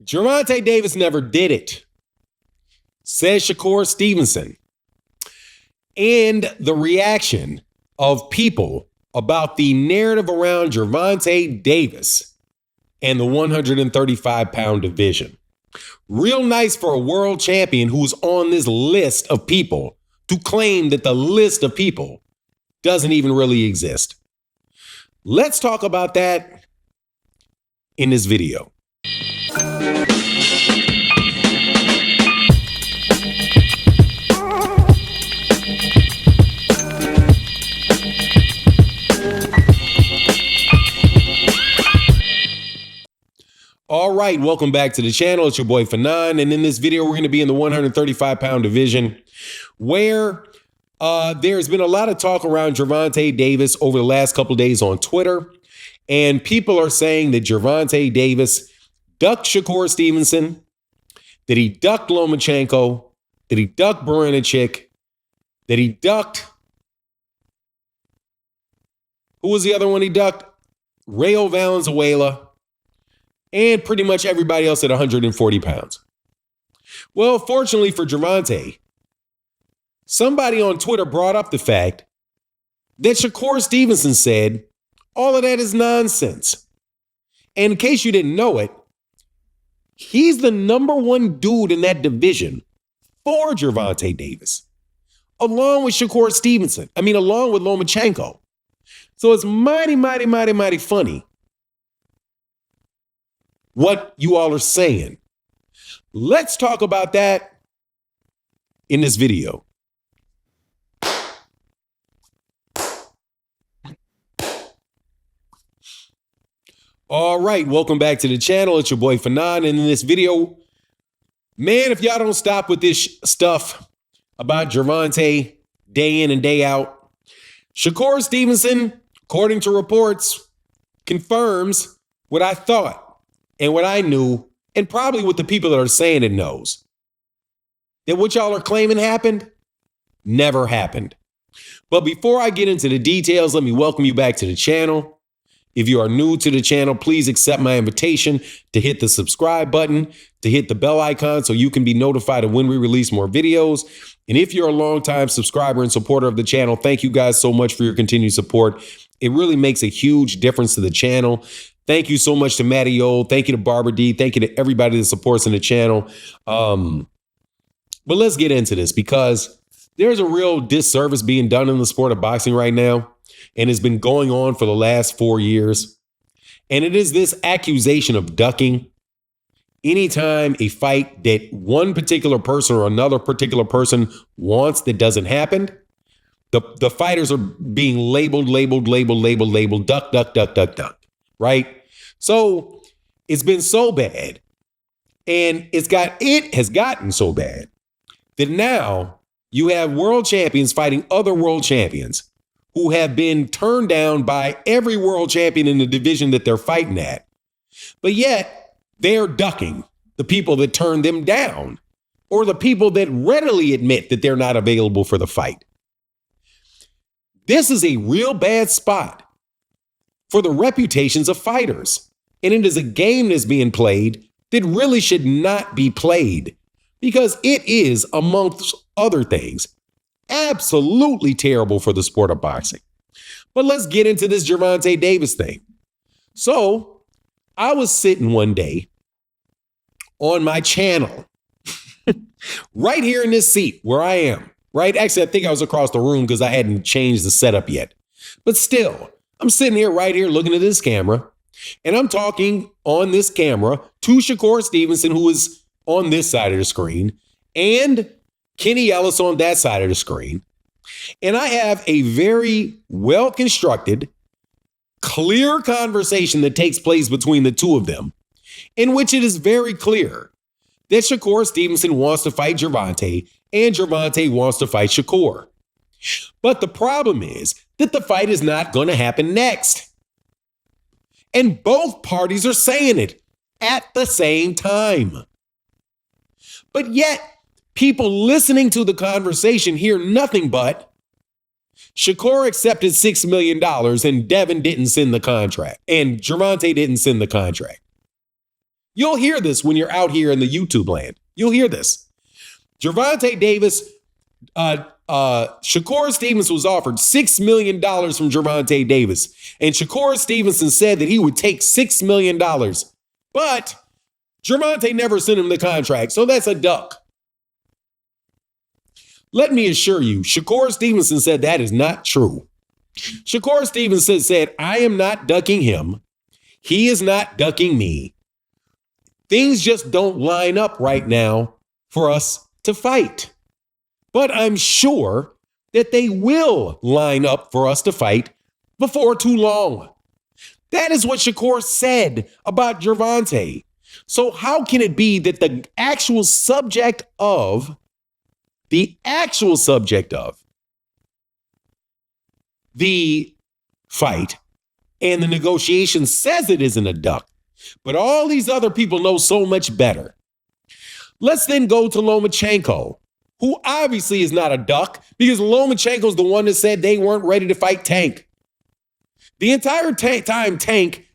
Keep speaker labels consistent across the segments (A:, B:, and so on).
A: Gervonta Davis never did it, says Shakur Stevenson. And the reaction of people about the narrative around Gervonta Davis and the 135-pound division. Real nice for a world champion who's on this list of people to claim that the list of people doesn't even really exist. Let's talk about that in this video. All right, welcome back to the channel. It's your boy Fanon, and in this video, we're going to be in the 135-pound division, where there's been a lot of talk around Gervonta Davis over the last couple of days on Twitter, and people are saying that Gervonta Davis ducked Shakur Stevenson, that he ducked Lomachenko, that he ducked Baranicek, that he ducked, who was the other one he ducked? Rayo Valenzuela, and pretty much everybody else at 140 pounds. Well, fortunately for Gervonta, somebody on Twitter brought up the fact that Shakur Stevenson said all of that is nonsense. And in case you didn't know it, he's the number one dude in that division for Gervonta Davis, along with Shakur Stevenson. Along with Lomachenko. So it's mighty funny what you all are saying. Let's talk about that in this video. All right, welcome back to the channel. It's your boy Fanon, and in this video, man, if y'all don't stop with this stuff about Gervonta day in and day out, Shakur Stevenson, according to reports, confirms what I thought and what I knew, and probably what the people that are saying it knows. That what y'all are claiming happened, never happened. But before I get into the details, let me welcome you back to the channel. If you are new to the channel, please accept my invitation to hit the subscribe button, to hit the bell icon so you can be notified of when we release more videos. And if you're a longtime subscriber and supporter of the channel, thank you guys so much for your continued support. It really makes a huge difference to the channel. Thank you so much to Matty Old. Thank you to Barbara D. Thank you to everybody that supports in the channel. But let's get into this, because there's a real disservice being done in the sport of boxing right now, and it's been going on for the last 4 years. And it is this accusation of ducking. Anytime a fight that one particular person or another particular person wants that doesn't happen, the fighters are being labeled, duck, right? So it's been so bad, and it has gotten so bad that now you have world champions fighting other world champions who have been turned down by every world champion in the division that they're fighting at. But yet they're ducking the people that turned them down, or the people that readily admit that they're not available for the fight. This is a real bad spot for the reputations of fighters. And it is a game that's being played that really should not be played, because it is, amongst other things, absolutely terrible for the sport of boxing. But let's get into this Gervonta Davis thing. So I was sitting one day on my channel, right here in this seat where I am, right? Actually, I think I was across the room because I hadn't changed the setup yet. But still, I'm sitting here right here looking at this camera, and I'm talking on this camera to Shakur Stevenson, who is on this side of the screen, and Kenny Ellis on that side of the screen. And I have a very well-constructed, clear conversation that takes place between the two of them, in which it is very clear that Shakur Stevenson wants to fight Gervonta, and Gervonta wants to fight Shakur. But the problem is that the fight is not going to happen next. And both parties are saying it at the same time. But yet, people listening to the conversation hear nothing but Shakur accepted $6 million and Devin didn't send the contract, and Gervonta didn't send the contract. You'll hear this when you're out here in the YouTube land. You'll hear this. Gervonta Davis, Shakur Stevenson was offered $6 million from Gervonta Davis. And Shakur Stevenson said that he would take $6 million. But Gervonta never sent him the contract, so that's a duck. Let me assure you, Shakur Stevenson said that is not true. Shakur Stevenson said, I am not ducking him. He is not ducking me. Things just don't line up right now for us to fight. But I'm sure that they will line up for us to fight before too long. That is what Shakur said about Gervonta. So how can it be that the actual subject of the fight and the negotiation says it isn't a duck, but all these other people know so much better? Let's then go to Lomachenko, who obviously is not a duck because Lomachenko's the one that said they weren't ready to fight Tank. The entire time Tank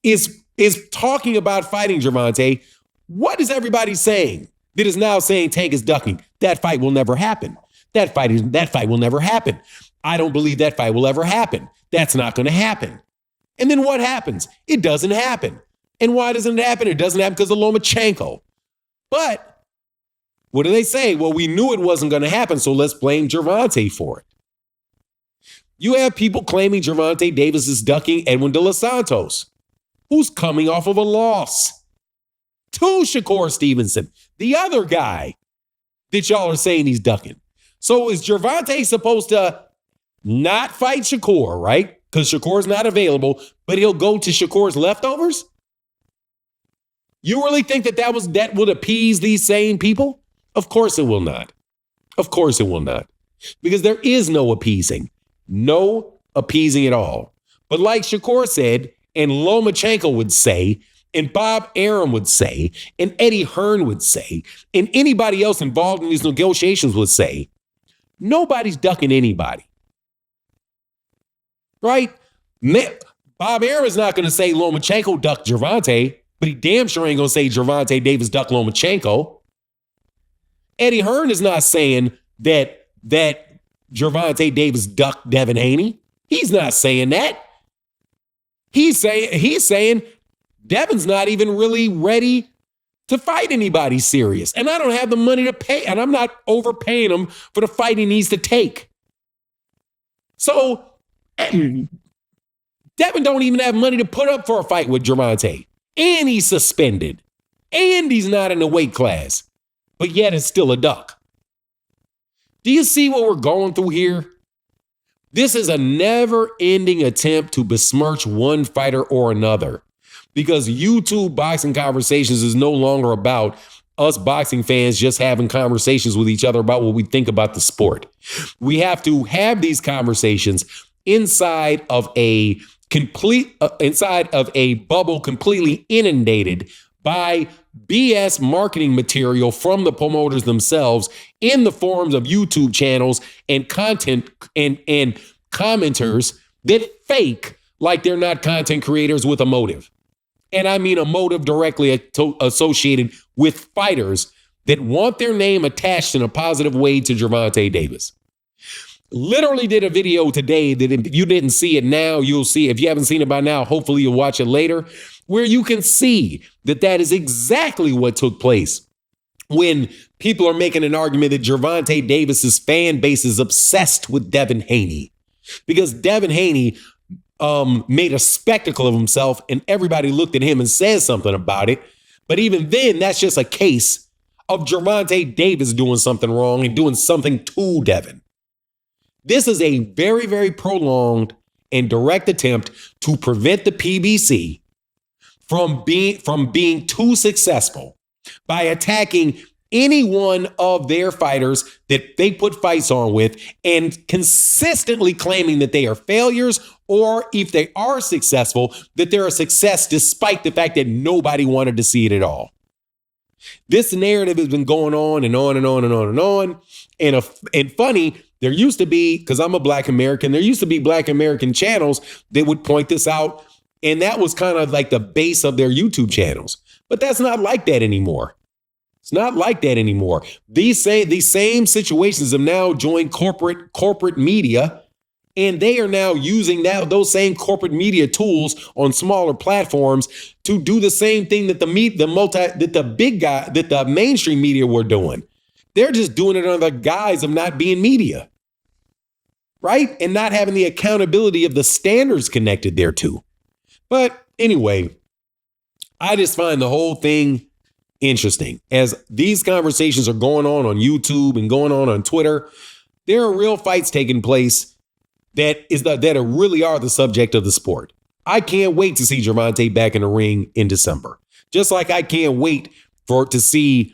A: is talking about fighting Gervonta, what is everybody saying that is now saying Tank is ducking? That fight will never happen. That fight will never happen. I don't believe that fight will ever happen. That's not going to happen. And then what happens? It doesn't happen. And why doesn't it happen? It doesn't happen because of Lomachenko. But what do they say? Well, we knew it wasn't going to happen, so let's blame Gervonta for it. You have people claiming Gervonta Davis is ducking Edwin De Los Santos, who's coming off of a loss to Shakur Stevenson, the other guy that y'all are saying he's ducking. So is Gervonta supposed to not fight Shakur, right? Because Shakur's not available, but he'll go to Shakur's leftovers? You really think that would appease these same people? Of course it will not. Of course it will not. Because there is no appeasing. No appeasing at all. But like Shakur said, and Lomachenko would say, and Bob Arum would say, and Eddie Hearn would say, and anybody else involved in these negotiations would say, nobody's ducking anybody. Right? Bob Arum is not going to say Lomachenko ducked Gervonta, but he damn sure ain't going to say Gervonta Davis ducked Lomachenko. Eddie Hearn is not saying that Gervonta Davis ducked Devin Haney. He's not saying that. He's saying Devin's not even really ready to fight anybody serious. And I don't have the money to pay, and I'm not overpaying him for the fight he needs to take. So Devin don't even have money to put up for a fight with Gervonta. And he's suspended. And he's not in the weight class. But yet it's still a duck. Do you see what we're going through here? This is a never-ending attempt to besmirch one fighter or another. Because YouTube Boxing Conversations is no longer about us boxing fans just having conversations with each other about what we think about the sport. We have to have these conversations inside of a bubble completely inundated by BS marketing material from the promoters themselves in the forms of YouTube channels and content and commenters that fake like they're not content creators with a motive. And I mean a motive directly associated with fighters that want their name attached in a positive way to Gervonta Davis. Literally did a video today that if you didn't see it now, you'll see. If you haven't seen it by now, hopefully you'll watch it later, where you can see that is exactly what took place when people are making an argument that Gervonta Davis's fan base is obsessed with Devin Haney. Because Devin Haney made a spectacle of himself and everybody looked at him and said something about it. But even then, that's just a case of Gervonta Davis doing something wrong and doing something to Devin. This is a very, very prolonged and direct attempt to prevent the PBC from being too successful by attacking any one of their fighters that they put fights on with and consistently claiming that they are failures, or if they are successful, that they're a success despite the fact that nobody wanted to see it at all. This narrative has been going on and on and on and on and on. And funny, there used to be, because I'm a Black American, there used to be Black American channels that would point this out. And that was kind of like the base of their YouTube channels. But that's not like that anymore. It's not like that anymore. These same situations have now joined corporate media, and they are now using those same corporate media tools on smaller platforms to do the same thing that the mainstream media were doing. They're just doing it under the guise of not being media, right? And not having the accountability of the standards connected thereto. But anyway, I just find the whole thing interesting. As these conversations are going on YouTube and going on Twitter, there are real fights taking place that really are the subject of the sport. I can't wait to see Gervonta back in the ring in December. Just like I can't wait to see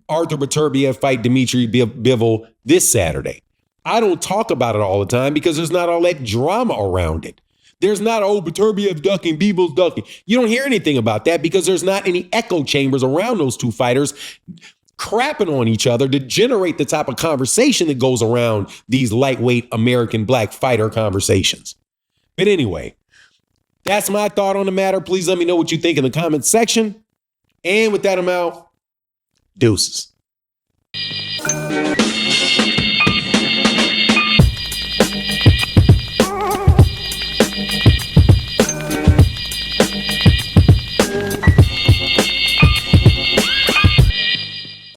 A: Arthur Beterbiev fight Dmitry Bivol this Saturday. I don't talk about it all the time because there's not all that drama around it. There's not, Beterbiev ducking, Bivol's ducking. You don't hear anything about that because there's not any echo chambers around those two fighters crapping on each other to generate the type of conversation that goes around these lightweight American black fighter conversations. But anyway, that's my thought on the matter. Please let me know what you think in the comments section. And with that, I'm out. Deuces.